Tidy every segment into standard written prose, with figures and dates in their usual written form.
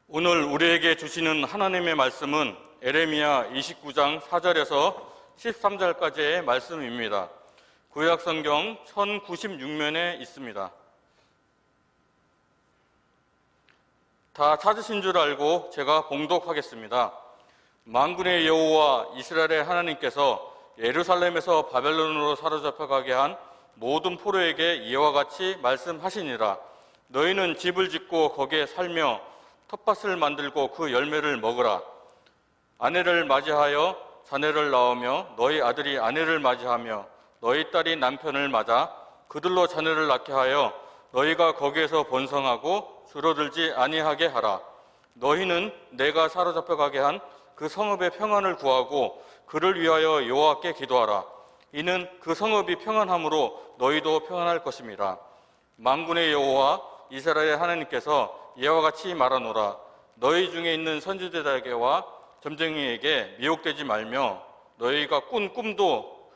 오늘 우리에게 주시는 하나님의 말씀은 에레미야 29장 4절에서 13절까지의 말씀입니다. 구약성경 1096면에 있습니다. 다 찾으신 줄 알고 제가 봉독하겠습니다. 만군의 여호와 이스라엘의 하나님께서 예루살렘에서 바벨론으로 사로잡혀가게 한 모든 포로에게 이와 같이 말씀하시니라. 너희는 집을 짓고 거기에 살며 텃밭을 만들고 그 열매를 먹으라. 아내를 맞이하여 자녀를 낳으며 너희 아들이 아내를 맞이하며 너희 딸이 남편을 맞아 그들로 자녀를 낳게 하여 너희가 거기에서 번성하고 줄어들지 아니하게 하라. 너희는 내가 사로잡혀가게 한 그 성읍의 평안을 구하고 그를 위하여 여호와께 기도하라. 이는 그 성읍이 평안함으로 너희도 평안할 것임이라. 만군의 여호와 이스라엘의 하나님께서 이와 같이 말하노라. 너희 중에 있는 선지자에게와 점쟁이에게 미혹되지 말며 너희가 꾼 꿈도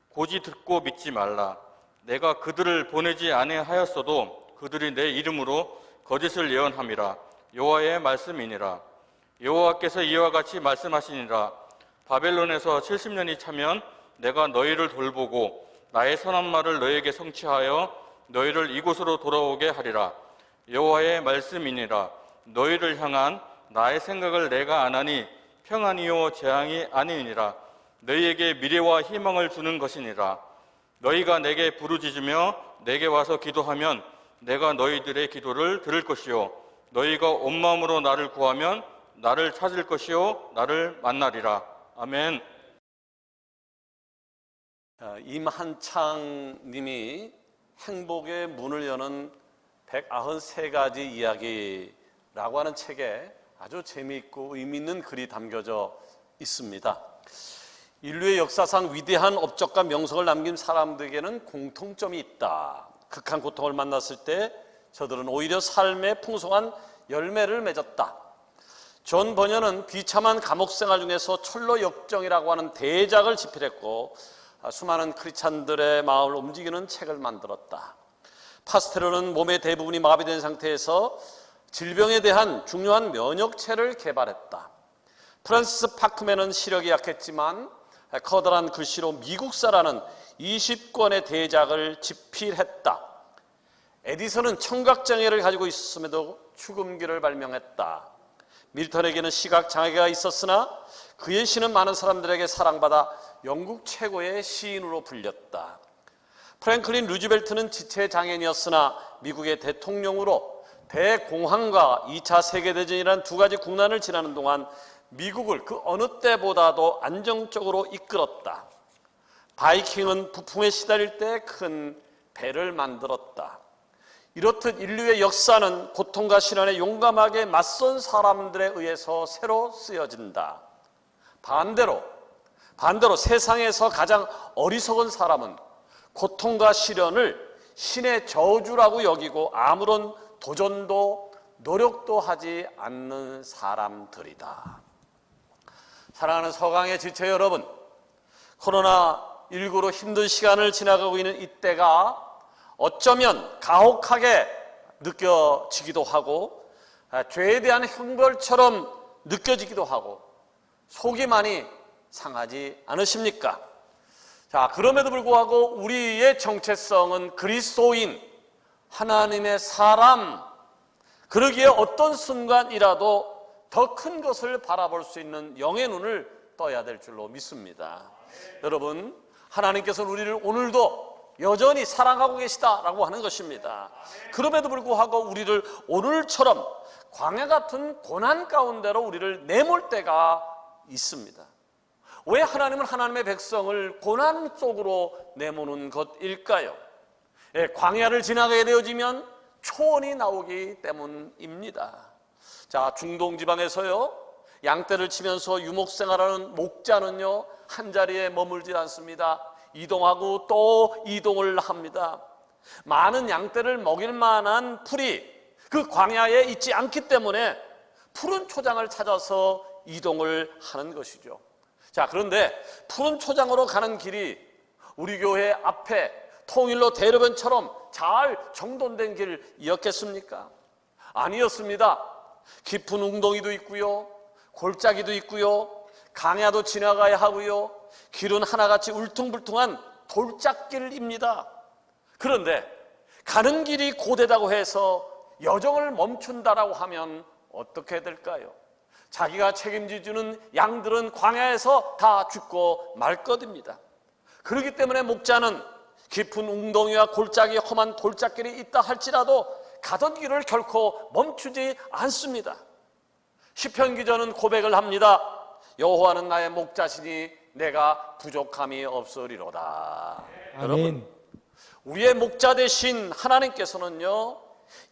고지 듣고 믿지 말라. 내가 그들을 보내지 아니하였어도 그들이 내 이름으로 거짓을 예언함이라. 여호와의 말씀이니라. 여호와께서 이와 같이 말씀하시니라. 바벨론에서 70년이 차면 내가 너희를 돌보고 나의 선한 말을 너희에게 성취하여 너희를 이곳으로 돌아오게 하리라. 여호와의 말씀이니라. 너희를 향한 나의 생각을 내가 아나니 평안이요 재앙이 아니니라. 너희에게 미래와 희망을 주는 것이니라. 너희가 내게 부르짖으며 내게 와서 기도하면 내가 너희들의 기도를 들을 것이요 너희가 온 마음으로 나를 구하면 나를 찾을 것이요 나를 만나리라. 아멘. 임한창 님이 행복의 문을 여는 193가지 이야기라고 하는 책에 아주 재미있고 의미 있는 글이 담겨져 있습니다. 인류의 역사상 위대한 업적과 명성을 남긴 사람들에게는 공통점이 있다. 극한 고통을 만났을 때 저들은 오히려 삶의 풍성한 열매를 맺었다. 존 버녀는 비참한 감옥 생활 중에서 철로 역정이라고 하는 대작을 집필했고 수많은 크리스찬들의 마음을 움직이는 책을 만들었다. 파스테르는 몸의 대부분이 마비된 상태에서 질병에 대한 중요한 면역체를 개발했다. 프란시스 파크맨은 시력이 약했지만 커다란 글씨로 미국사라는 20권의 대작을 집필했다. 에디슨은 청각장애를 가지고 있었음에도 축음기를 발명했다. 밀턴에게는 시각장애가 있었으나 그의 시는 많은 사람들에게 사랑받아 영국 최고의 시인으로 불렸다. 프랭클린 루즈벨트는 지체장애인이었으나 미국의 대통령으로 대공황과 2차 세계대전이라는 두 가지 국난을 지나는 동안 미국을 그 어느 때보다도 안정적으로 이끌었다. 바이킹은 부품에 시달릴 때 큰 배를 만들었다. 이렇듯 인류의 역사는 고통과 시련에 용감하게 맞선 사람들에 의해서 새로 쓰여진다. 반대로 세상에서 가장 어리석은 사람은 고통과 시련을 신의 저주라고 여기고 아무런 도전도 노력도 하지 않는 사람들이다. 사랑하는 서강의 지체 여러분, 코로나19로 힘든 시간을 지나가고 있는 이때가 어쩌면 가혹하게 느껴지기도 하고 죄에 대한 형벌처럼 느껴지기도 하고 속이 많이 상하지 않으십니까? 자, 그럼에도 불구하고 우리의 정체성은 그리스도인, 하나님의 사람, 그러기에 어떤 순간이라도 더 큰 것을 바라볼 수 있는 영의 눈을 떠야 될 줄로 믿습니다. 여러분, 하나님께서는 우리를 오늘도 여전히 사랑하고 계시다라고 하는 것입니다. 그럼에도 불구하고 우리를 오늘처럼 광야 같은 고난 가운데로 우리를 내몰 때가 있습니다. 왜 하나님은 하나님의 백성을 고난 속으로 내모는 것일까요? 광야를 지나가게 되어지면 초원이 나오기 때문입니다. 자, 중동 지방에서요, 양떼를 치면서 유목생활하는 목자는요, 한 자리에 머물지 않습니다. 이동하고 또 이동을 합니다. 많은 양떼를 먹일 만한 풀이 그 광야에 있지 않기 때문에 푸른 초장을 찾아서 이동을 하는 것이죠. 자, 그런데 푸른 초장으로 가는 길이 우리 교회 앞에 통일로 대로변처럼 잘 정돈된 길이었겠습니까? 아니었습니다. 깊은 웅덩이도 있고요, 골짜기도 있고요, 강야도 지나가야 하고요, 길은 하나같이 울퉁불퉁한 돌짝길입니다. 그런데 가는 길이 고되다고 해서 여정을 멈춘다라고 하면 어떻게 될까요? 자기가 책임져주는 양들은 광야에서 다 죽고 말 것입니다. 그렇기 때문에 목자는 깊은 웅덩이와 골짜기 험한 돌짝길이 있다 할지라도 가던 길을 결코 멈추지 않습니다. 시편 기자는 고백을 합니다. 여호와는 나의 목자시니 내가 부족함이 없으리로다. 아멘. 여러분, 우리의 목자 되신 하나님께서는요,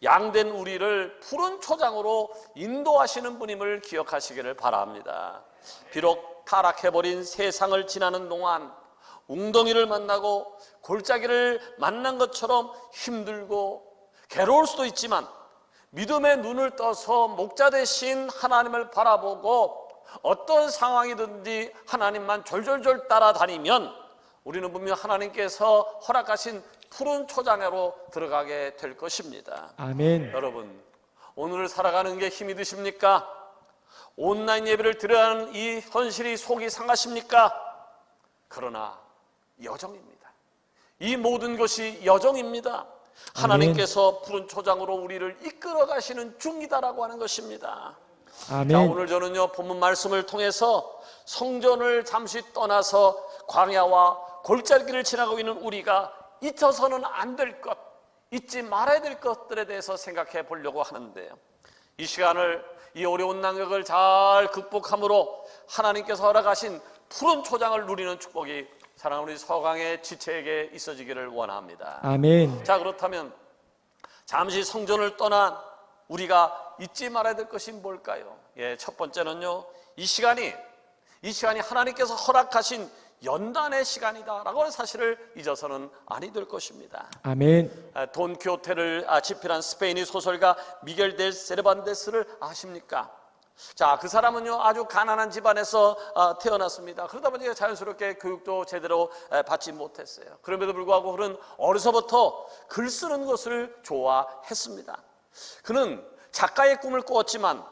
양된 우리를 푸른 초장으로 인도하시는 분임을 기억하시기를 바랍니다. 비록 타락해버린 세상을 지나는 동안 웅덩이를 만나고 골짜기를 만난 것처럼 힘들고 괴로울 수도 있지만 믿음의 눈을 떠서 목자 되신 하나님을 바라보고 어떤 상황이든지 하나님만 졸졸졸 따라다니면 우리는 분명 하나님께서 허락하신 푸른 초장으로 들어가게 될 것입니다. 아멘. 여러분, 오늘을 살아가는 게 힘이 드십니까? 온라인 예배를 드려야 하는 이 현실이 속이 상하십니까? 그러나 여정입니다. 이 모든 것이 여정입니다. 하나님께서 푸른 초장으로 우리를 이끌어 가시는 중이다라고 하는 것입니다. 아멘. 자, 오늘 저는요, 본문 말씀을 통해서 성전을 잠시 떠나서 광야와 골짜기를 지나가고 있는 우리가 잊혀서는 안 될 것, 잊지 말아야 될 것들에 대해서 생각해 보려고 하는데요, 이 시간을, 이 어려운 난격을 잘 극복함으로 하나님께서 허락하신 푸른 초장을 누리는 축복이 사랑하는 우리 서강의 지체에게 있어지기를 원합니다. 아멘. 자, 그렇다면 잠시 성전을 떠난 우리가 잊지 말아야 될 것이 뭘까요? 예, 첫 번째는요, 이 시간이 하나님께서 허락하신 연단의 시간이다라고 하는 사실을 잊어서는 아니 될 것입니다. 아멘. 돈키호테를 집필한 스페인의 소설가 미겔 델 세르반테스를 아십니까? 자, 그 사람은요, 아주 가난한 집안에서 태어났습니다. 그러다 보니까 자연스럽게 교육도 제대로 받지 못했어요. 그럼에도 불구하고 그는 어려서부터 글 쓰는 것을 좋아했습니다. 그는 작가의 꿈을 꾸었지만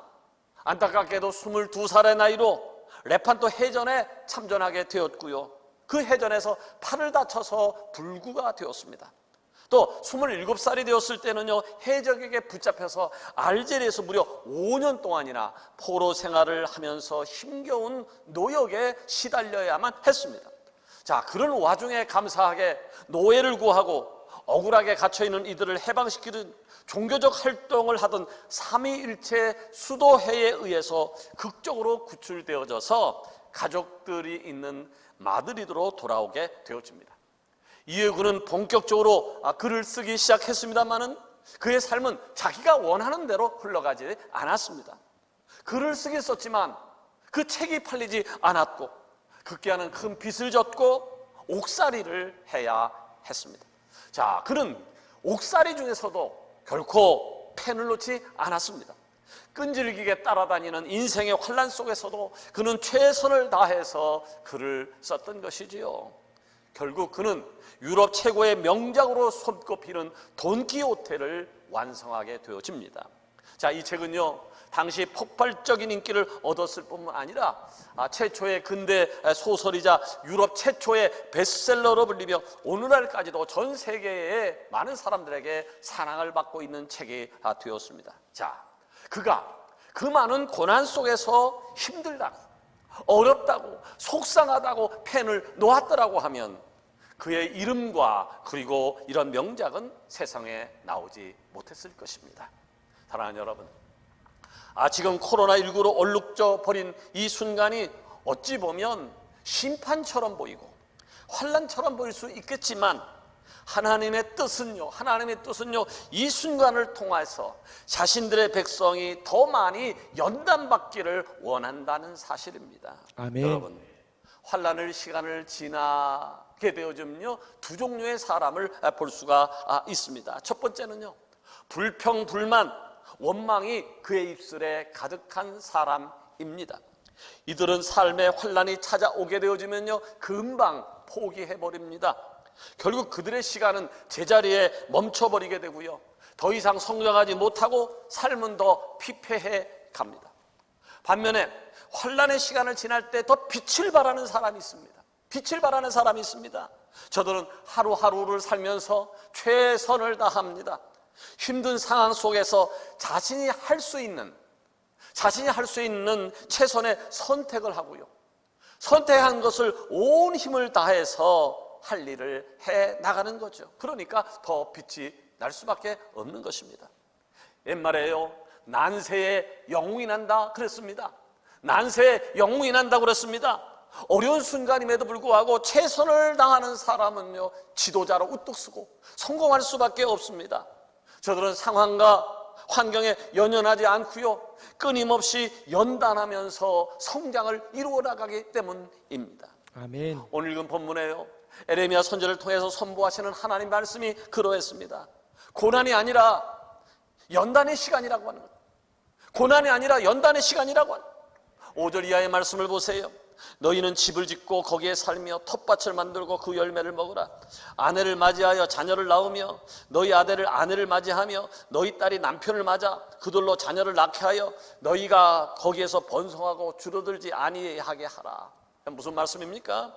안타깝게도 22살의 나이로 레판토 해전에 참전하게 되었고요, 그 해전에서 팔을 다쳐서 불구가 되었습니다. 또 27살이 되었을 때는요, 해적에게 붙잡혀서 알제리에서 무려 5년 동안이나 포로 생활을 하면서 힘겨운 노역에 시달려야만 했습니다. 자, 그런 와중에 감사하게 노예를 구하고 억울하게 갇혀있는 이들을 해방시키는 종교적 활동을 하던 삼위일체 수도회에 의해서 극적으로 구출되어져서 가족들이 있는 마드리드로 돌아오게 되어집니다. 이에 그는 본격적으로 글을 쓰기 시작했습니다마는 그의 삶은 자기가 원하는 대로 흘러가지 않았습니다. 글을 쓰긴 썼지만 그 책이 팔리지 않았고 급기야는 큰 빚을 졌고 옥살이를 해야 했습니다. 자, 그는 옥살이 중에서도 결코 펜을 놓지 않았습니다. 끈질기게 따라다니는 인생의 환란 속에서도 그는 최선을 다해서 글을 썼던 것이지요. 결국 그는 유럽 최고의 명작으로 손꼽히는 돈키호테를 완성하게 되어집니다. 자, 이 책은요, 당시 폭발적인 인기를 얻었을 뿐만 아니라 최초의 근대 소설이자 유럽 최초의 베스트셀러로 불리며 오늘날까지도 전 세계의 많은 사람들에게 사랑을 받고 있는 책이 되었습니다. 자, 그가 그 많은 고난 속에서 힘들다고, 어렵다고, 속상하다고 펜을 놓았더라고 하면 그의 이름과 그리고 이런 명작은 세상에 나오지 못했을 것입니다. 사랑하는 여러분, 지금 코로나19로 얼룩져 버린 이 순간이 어찌 보면 심판처럼 보이고 환난처럼 보일 수 있겠지만 하나님의 뜻은요, 이 순간을 통해서 자신들의 백성이 더 많이 연단받기를 원한다는 사실입니다. 아멘. 여러분, 환난의 시간을 지나게 되어지면요, 두 종류의 사람을 볼 수가 있습니다. 첫 번째는요, 불평, 불만, 원망이 그의 입술에 가득한 사람입니다. 이들은 삶의 환난이 찾아오게 되어지면요, 금방 포기해버립니다. 결국 그들의 시간은 제자리에 멈춰버리게 되고요, 더 이상 성장하지 못하고 삶은 더 피폐해 갑니다. 반면에 환난의 시간을 지날 때 더 빛을 발하는 사람이 있습니다. 빛을 발하는 사람이 있습니다. 저들은 하루하루를 살면서 최선을 다합니다. 힘든 상황 속에서 자신이 할 수 있는 최선의 선택을 하고요, 선택한 것을 온 힘을 다해서 할 일을 해 나가는 거죠. 그러니까 더 빛이 날 수밖에 없는 것입니다. 옛말에요, 난세에 영웅이 난다 그랬습니다. 난세에 영웅이 난다 그랬습니다. 어려운 순간임에도 불구하고 최선을 다하는 사람은요, 지도자로 우뚝 서고 성공할 수밖에 없습니다. 저들은 상황과 환경에 연연하지 않고요, 끊임없이 연단하면서 성장을 이루어 나가기 때문입니다. 아멘. 오늘 읽은 본문에요, 에레미야 선지자를 통해서 선포하시는 하나님 말씀이 그러했습니다. 고난이 아니라 연단의 시간이라고 하는 것, 고난이 아니라 연단의 시간이라고 하는 것. 5절 이하의 말씀을 보세요. 너희는 집을 짓고 거기에 살며 텃밭을 만들고 그 열매를 먹으라. 아내를 맞이하여 자녀를 낳으며 너희 아들을 아내를 맞이하며 너희 딸이 남편을 맞아 그들로 자녀를 낳게 하여 너희가 거기에서 번성하고 줄어들지 아니하게 하라. 무슨 말씀입니까?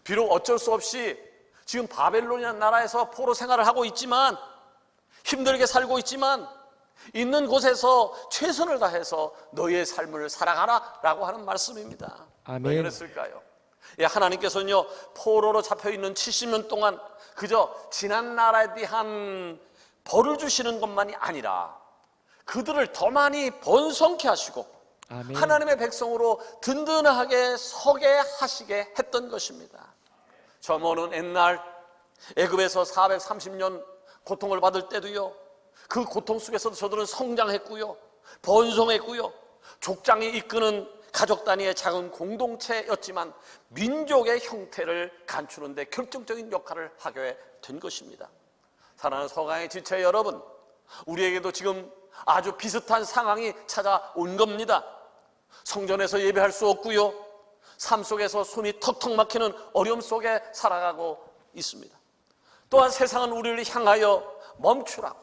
비록 어쩔 수 없이 지금 바벨론이라는 나라에서 포로 생활을 하고 있지만, 힘들게 살고 있지만, 있는 곳에서 최선을 다해서 너희의 삶을 살아가라 라고 하는 말씀입니다. 아멘. 왜 그랬을까요? 하나님께서는요, 포로로 잡혀있는 70년 동안 그저 지난 나라에 대한 벌을 주시는 것만이 아니라 그들을 더 많이 번성케 하시고 아멘. 하나님의 백성으로 든든하게 서게 하시게 했던 것입니다. 저 먼 옛날 애굽에서 430년 고통을 받을 때도요, 그 고통 속에서도 저들은 성장했고요, 번성했고요, 족장이 이끄는 가족 단위의 작은 공동체였지만 민족의 형태를 감추는 데 결정적인 역할을 하게 된 것입니다. 사랑하는 서강의 지체 여러분, 우리에게도 지금 아주 비슷한 상황이 찾아온 겁니다. 성전에서 예배할 수 없고요, 삶 속에서 숨이 턱턱 막히는 어려움 속에 살아가고 있습니다. 또한 세상은 우리를 향하여 멈추라고,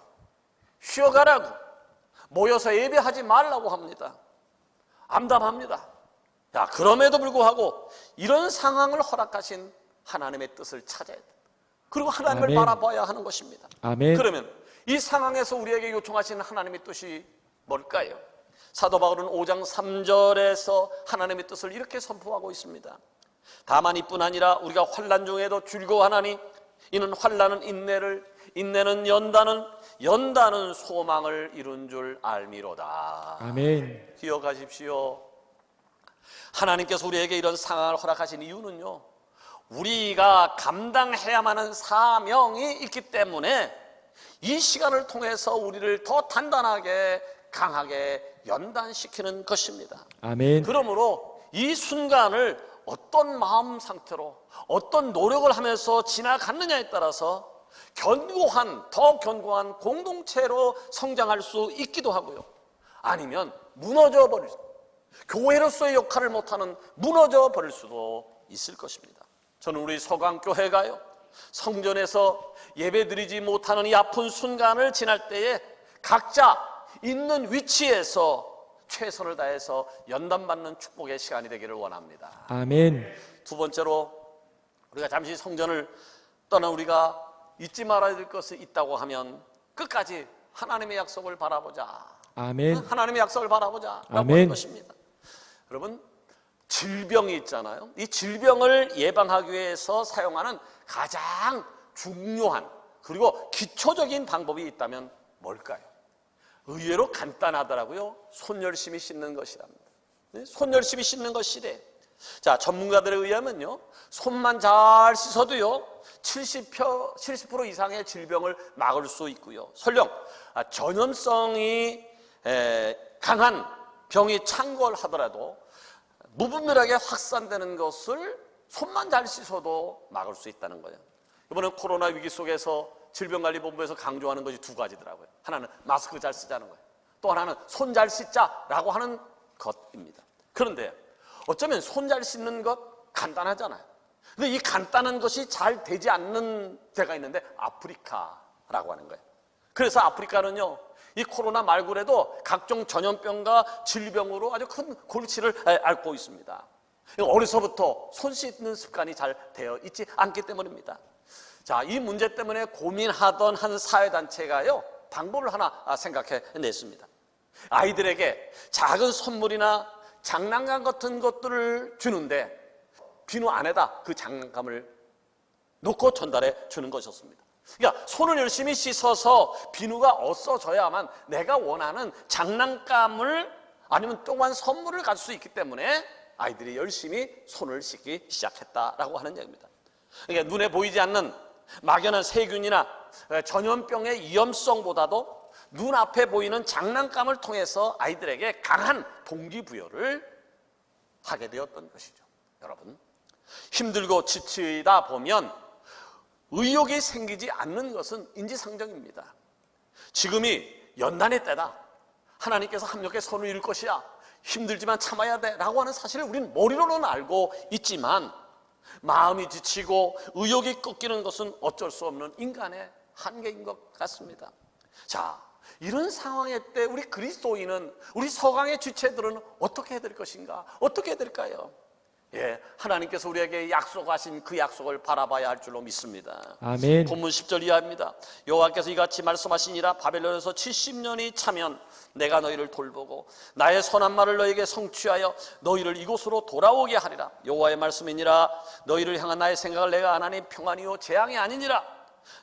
쉬어가라고, 모여서 예배하지 말라고 합니다. 암담합니다. 그럼에도 불구하고 이런 상황을 허락하신 하나님의 뜻을 찾아야 돼. 그리고 하나님을 아멘. 바라봐야 하는 것입니다. 아멘. 그러면 이 상황에서 우리에게 요청하시는 하나님의 뜻이 뭘까요? 사도 바울은 5장 3절에서 하나님의 뜻을 이렇게 선포하고 있습니다. 다만 이뿐 아니라 우리가 환난 중에도 즐거워하나니 이는 환난은 인내를, 인내는 연단은, 연단은 소망을 이룬 줄 알미로다. 아멘. 기억하십시오. 하나님께서 우리에게 이런 상황을 허락하신 이유는요, 우리가 감당해야만 하는 사명이 있기 때문에 이 시간을 통해서 우리를 더 단단하게, 강하게 연단시키는 것입니다. 아멘. 그러므로 이 순간을 어떤 마음 상태로, 어떤 노력을 하면서 지나갔느냐에 따라서 더 견고한 공동체로 성장할 수 있기도 하고요, 아니면 무너져 버릴 수, 교회로서의 역할을 못하는 무너져 버릴 수도 있을 것입니다. 저는 우리 서강교회가요, 성전에서 예배드리지 못하는 이 아픈 순간을 지날 때에 각자 있는 위치에서 최선을 다해서 연단받는 축복의 시간이 되기를 원합니다. 아멘. 두 번째로, 우리가 잠시 성전을 떠나 우리가 잊지 말아야 될 것이 있다고 하면 끝까지 하나님의 약속을 바라보자. 아멘. 하나님의 약속을 바라보자 라고 아멘. 하는 것입니다. 여러분, 질병이 있잖아요. 이 질병을 예방하기 위해서 사용하는 가장 중요한 그리고 기초적인 방법이 있다면 뭘까요? 의외로 간단하더라고요. 손 열심히 씻는 것이랍니다. 손 열심히 씻는 것이래. 자, 전문가들에 의하면요, 손만 잘 씻어도요 70% 이상의 질병을 막을 수 있고요, 설령 전염성이 강한 병이 창궐하더라도 무분별하게 확산되는 것을 손만 잘 씻어도 막을 수 있다는 거예요. 이번에 코로나 위기 속에서 질병관리본부에서 강조하는 것이 두 가지더라고요. 하나는 마스크 잘 쓰자는 거예요. 또 하나는 손 잘 씻자라고 하는 것입니다. 그런데 어쩌면 손 잘 씻는 것 간단하잖아요. 근데 이 간단한 것이 잘 되지 않는 데가 있는데 아프리카라고 하는 거예요. 그래서 아프리카는요, 이 코로나 말고라도 각종 전염병과 질병으로 아주 큰 골치를 앓고 있습니다. 어려서부터 손 씻는 습관이 잘 되어 있지 않기 때문입니다. 자, 이 문제 때문에 고민하던 한 사회단체가요, 방법을 하나 생각해냈습니다. 아이들에게 작은 선물이나 장난감 같은 것들을 주는데 비누 안에다 그 장난감을 놓고 전달해 주는 것이었습니다. 그러니까 손을 열심히 씻어서 비누가 없어져야만 내가 원하는 장난감을 아니면 또한 선물을 가질 수 있기 때문에 아이들이 열심히 손을 씻기 시작했다라고 하는 얘기입니다. 그러니까 눈에 보이지 않는 막연한 세균이나 전염병의 위험성보다도 눈앞에 보이는 장난감을 통해서 아이들에게 강한 동기부여를 하게 되었던 것이죠. 여러분, 힘들고 지치다 보면 의욕이 생기지 않는 것은 인지상정입니다. 지금이 연단의 때다. 하나님께서 합력해 손을 이을 것이야. 힘들지만 참아야 돼 라고 하는 사실을 우리는 머리로는 알고 있지만 마음이 지치고 의욕이 꺾이는 것은 어쩔 수 없는 인간의 한계인 것 같습니다. 자, 이런 상황의 때 우리 그리스도인은, 우리 서강의 지체들은 어떻게 해야 될 것인가? 어떻게 해야 될까요? 예, 하나님께서 우리에게 약속하신 그 약속을 바라봐야 할 줄로 믿습니다. 아멘. 본문 10절 이하입니다. 여호와께서 이같이 말씀하시니라. 바벨론에서 70년이 차면 내가 너희를 돌보고 나의 선한 말을 너희에게 성취하여 너희를 이곳으로 돌아오게 하리라. 여호와의 말씀이니라. 너희를 향한 나의 생각을 내가 안 하니 평안이요 재앙이 아니니라.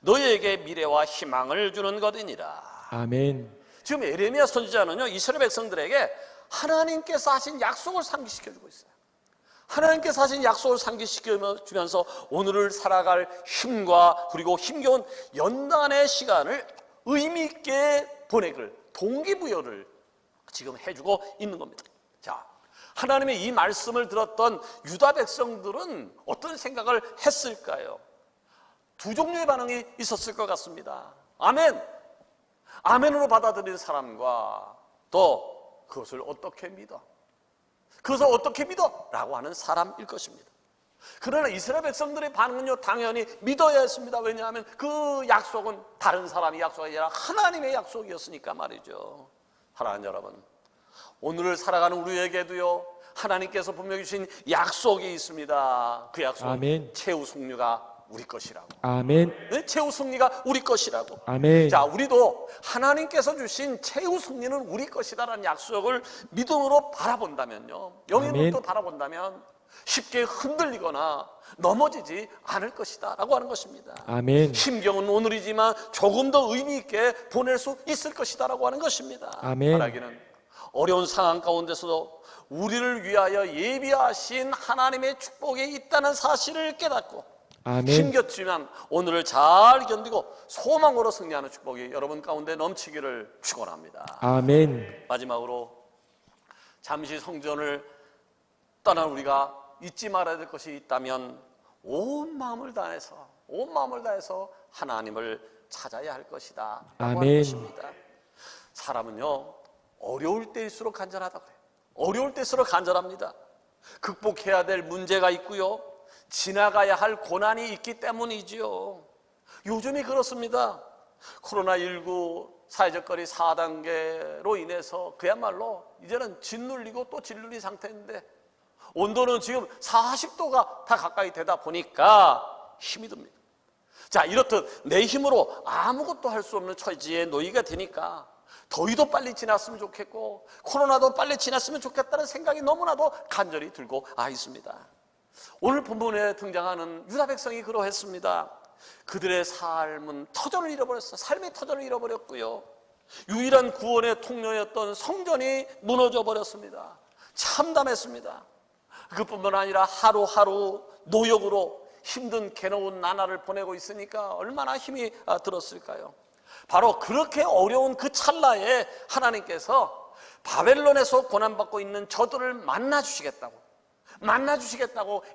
너희에게 미래와 희망을 주는 것이니라. 아멘. 지금 예레미야 선지자는요, 이스라엘 백성들에게 하나님께서 하신 약속을 상기시켜주고 있어요. 하나님께서 하신 약속을 상기시켜주면서 오늘을 살아갈 힘과 그리고 힘겨운 연단의 시간을 의미 있게 보내길, 동기부여를 지금 해주고 있는 겁니다. 자, 하나님의 이 말씀을 들었던 유다 백성들은 어떤 생각을 했을까요? 두 종류의 반응이 있었을 것 같습니다. 아멘, 아멘으로 받아들이는 사람과 또 그것을 어떻게 믿어? 그것을 어떻게 믿어? 라고 하는 사람일 것입니다. 그러나 이스라엘 백성들의 반응은요, 당연히 믿어야 했습니다. 왜냐하면 그 약속은 다른 사람이 약속이 아니라 하나님의 약속이었으니까 말이죠. 사랑하는 여러분, 오늘을 살아가는 우리에게도요, 하나님께서 분명히 주신 약속이 있습니다. 그 약속은 아멘. 최후 승리가 우리 것이라고. 아멘. 네? 최후 승리가 우리 것이라고. 아멘. 자, 우리도 하나님께서 주신 최후 승리는 우리 것이다라는 약속을 믿음으로 바라본다면요, 영의 눈도 바라본다면 쉽게 흔들리거나 넘어지지 않을 것이다 라고 하는 것입니다. 아멘. 힘겨운 오늘이지만 조금 더 의미 있게 보낼 수 있을 것이다 라고 하는 것입니다. 아멘. 말하기는 어려운 상황 가운데서도 우리를 위하여 예비하신 하나님의 축복이 있다는 사실을 깨닫고 아멘. 힘겹지만 오늘을 잘 견디고 소망으로 승리하는 축복이 여러분 가운데 넘치기를 축원합니다. 아멘. 마지막으로 잠시 성전을 떠난 우리가 잊지 말아야 될 것이 있다면 온 마음을 다해서 하나님을 찾아야 할 것이다 라고 하는 아멘. 것입니다. 사람은요, 어려울 때일수록 간절하다 그래요. 어려울 때일수록 간절합니다. 극복해야 될 문제가 있고요, 지나가야 할 고난이 있기 때문이지요. 요즘이 그렇습니다. 코로나19 사회적 거리 4단계로 인해서 그야말로 이제는 짓눌리고 또 짓눌린 상태인데 온도는 지금 40도가 다 가까이 되다 보니까 힘이 듭니다. 자, 이렇듯 내 힘으로 아무것도 할 수 없는 처지에 놓이게 되니까 더위도 빨리 지났으면 좋겠고 코로나도 빨리 지났으면 좋겠다는 생각이 너무나도 간절히 들고 있습니다. 오늘 본문에 등장하는 유다 백성이 그러했습니다. 그들의 삶은 터전을 잃어버렸어요. 삶의 터전을 잃어버렸고요, 유일한 구원의 통로였던 성전이 무너져 버렸습니다. 참담했습니다. 그뿐만 아니라 하루하루 노역으로 힘든 괴로운 나날을 보내고 있으니까 얼마나 힘이 들었을까요? 바로 그렇게 어려운 그 찰나에 하나님께서 바벨론에서 고난받고 있는 저들을 만나주시겠다고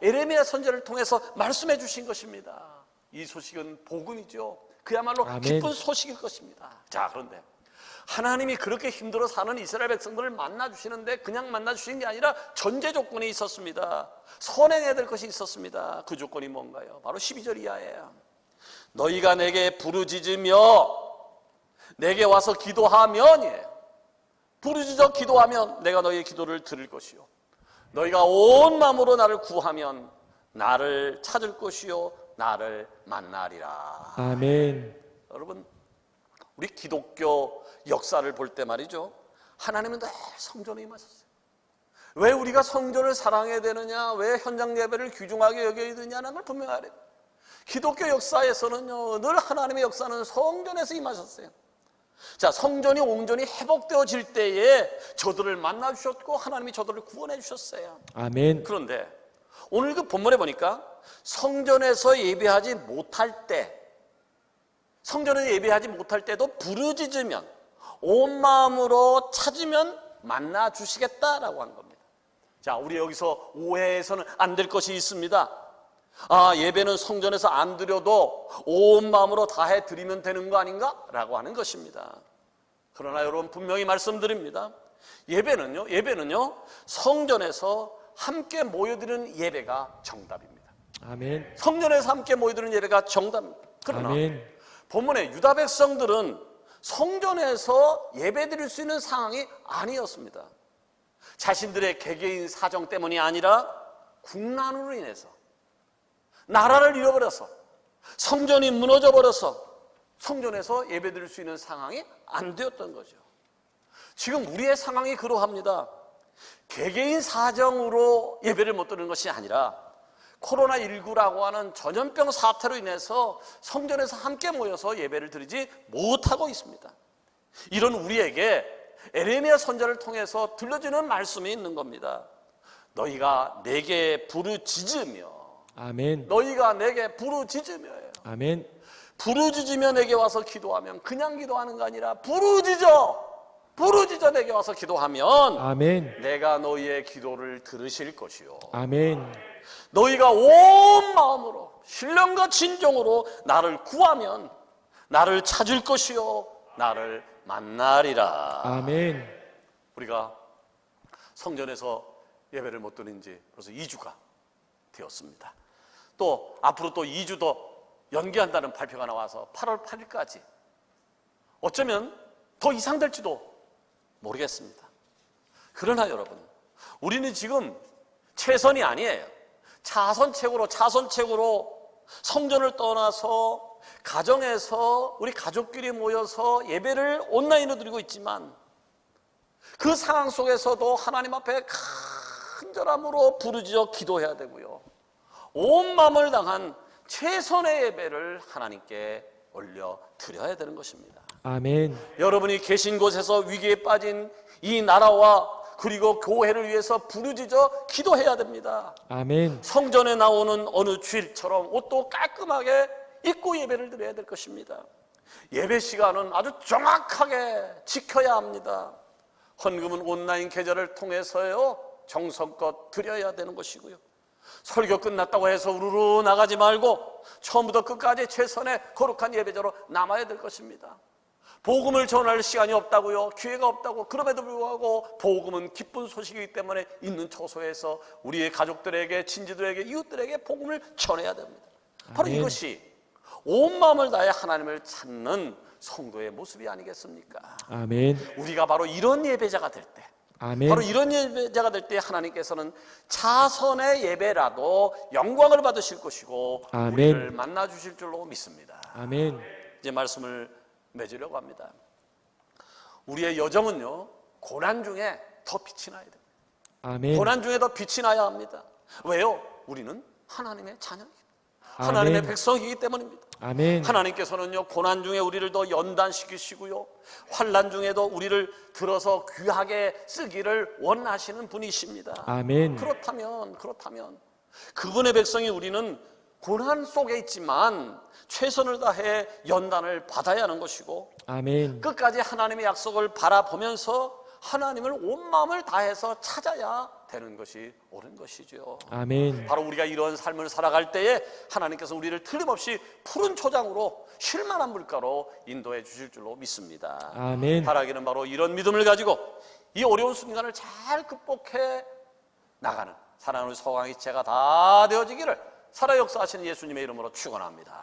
예레미야 선지자를 통해서 말씀해 주신 것입니다. 이 소식은 복음이죠. 그야말로 아멘. 기쁜 소식일 것입니다. 자, 그런데 하나님이 그렇게 힘들어 사는 이스라엘 백성들을 만나주시는데 그냥 만나주시는 게 아니라 전제 조건이 있었습니다. 선행해야 될 것이 있었습니다. 그 조건이 뭔가요? 바로 12절 이하예요. 너희가 내게 부르짖으며 내게 와서 기도하면이에요. 부르짖어 기도하면 내가 너희의 기도를 들을 것이요 너희가 온 마음으로 나를 구하면 나를 찾을 것이요 나를 만나리라. 아멘. 여러분, 우리 기독교 역사를 볼 때 말이죠, 하나님은 늘 성전에 임하셨어요. 왜 우리가 성전을 사랑해야 되느냐, 왜 현장 예배를 귀중하게 여겨야 되냐는 걸 분명히 알아요. 기독교 역사에서는요, 늘 하나님의 역사는 성전에서 임하셨어요. 자, 성전이 온전히 회복되어질 때에 저들을 만나 주셨고 하나님이 저들을 구원해 주셨어요. 아멘. 그런데 오늘 그 본문에 보니까 성전에서 예배하지 못할 때, 성전에서 예배하지 못할 때도 부르짖으면 온 마음으로 찾으면 만나 주시겠다라고 한 겁니다. 자, 우리 여기서 오해해서는 안 될 것이 있습니다. 아, 예배는 성전에서 안 드려도 온 마음으로 다해 드리면 되는 거 아닌가? 라고 하는 것입니다. 그러나 여러분, 분명히 말씀드립니다. 예배는요 성전에서 함께 모여드리는 예배가 정답입니다. 아멘. 성전에서 함께 모여드리는 예배가 정답입니다. 그러나 아멘. 본문에 유다 백성들은 성전에서 예배드릴 수 있는 상황이 아니었습니다. 자신들의 개개인 사정 때문이 아니라 국난으로 인해서, 나라를 잃어버려서, 성전이 무너져버려서 성전에서 예배드릴 수 있는 상황이 안 되었던 거죠. 지금 우리의 상황이 그러합니다. 개개인 사정으로 예배를 못 드리는 것이 아니라 코로나19라고 하는 전염병 사태로 인해서 성전에서 함께 모여서 예배를 드리지 못하고 있습니다. 이런 우리에게 에레미야 선지자를 통해서 들려주는 말씀이 있는 겁니다. 너희가 내게 부르짖으며, 아멘. 너희가 내게 부르짖으며예요. 아멘. 부르짖으며 내게 와서 기도하면, 그냥 기도하는 거 아니라 부르짖어 내게 와서 기도하면 아멘. 내가 너희의 기도를 들으실 것이요 아멘. 너희가 온 마음으로 신령과 진정으로 나를 구하면 나를 찾을 것이요 나를 만나리라. 아멘. 우리가 성전에서 예배를 못 드린 지 벌써 2주가 되었습니다. 또 앞으로 또 2주 더 연기한다는 발표가 나와서 8월 8일까지 어쩌면 더 이상될지도 모르겠습니다. 그러나 여러분, 우리는 지금 최선이 아니에요. 차선책으로 성전을 떠나서 가정에서 우리 가족끼리 모여서 예배를 온라인으로 드리고 있지만 그 상황 속에서도 하나님 앞에 간절함으로 부르짖어 기도해야 되고요, 온 마음을 당한 최선의 예배를 하나님께 올려 드려야 되는 것입니다. 아멘. 여러분이 계신 곳에서 위기에 빠진 이 나라와 그리고 교회를 위해서 부르짖어 기도해야 됩니다. 아멘. 성전에 나오는 어느 주일처럼 옷도 깔끔하게 입고 예배를 드려야 될 것입니다. 예배 시간은 아주 정확하게 지켜야 합니다. 헌금은 온라인 계좌를 통해서요 정성껏 드려야 되는 것이고요, 설교 끝났다고 해서 우르르 나가지 말고 처음부터 끝까지 최선의 거룩한 예배자로 남아야 될 것입니다. 복음을 전할 시간이 없다고요, 기회가 없다고, 그럼에도 불구하고 복음은 기쁜 소식이기 때문에 있는 처소에서 우리의 가족들에게, 친지들에게, 이웃들에게 복음을 전해야 됩니다. 바로 아멘. 이것이 온 마음을 다해 하나님을 찾는 성도의 모습이 아니겠습니까? 아멘. 우리가 바로 이런 예배자가 될 때, 아멘. 바로 이런 예배자가 될 때 하나님께서는 차선의 예배라도 영광을 받으실 것이고 아멘. 우리를 만나 주실 줄로 믿습니다. 아멘. 이제 말씀을 맺으려고 합니다. 우리의 여정은요 고난 중에 더 빛이 나야 됩니다. 아멘. 고난 중에 더 빛이 나야 합니다. 왜요? 우리는 하나님의 자녀입니다. 아멘. 하나님의 백성이기 때문입니다. 아멘. 하나님께서는요 고난 중에 우리를 더 연단시키시고요, 환난 중에도 우리를 들어서 귀하게 쓰기를 원하시는 분이십니다. 아멘. 그렇다면 그분의 백성이 우리는 고난 속에 있지만 최선을 다해 연단을 받아야 하는 것이고, 아멘. 끝까지 하나님의 약속을 바라보면서 하나님을 온 마음을 다해서 찾아야 되는 것이 옳은 것이죠. 아멘. 바로 우리가 이런 삶을 살아갈 때에 하나님께서 우리를 틀림없이 푸른 초장으로 쉴만한 물가로 인도해 주실 줄로 믿습니다. 아멘. 바라기는 바로 이런 믿음을 가지고 이 어려운 순간을 잘 극복해 나가는 사랑하는 소강이체가 다 되어지기를 살아 역사하시는 예수님의 이름으로 축원합니다.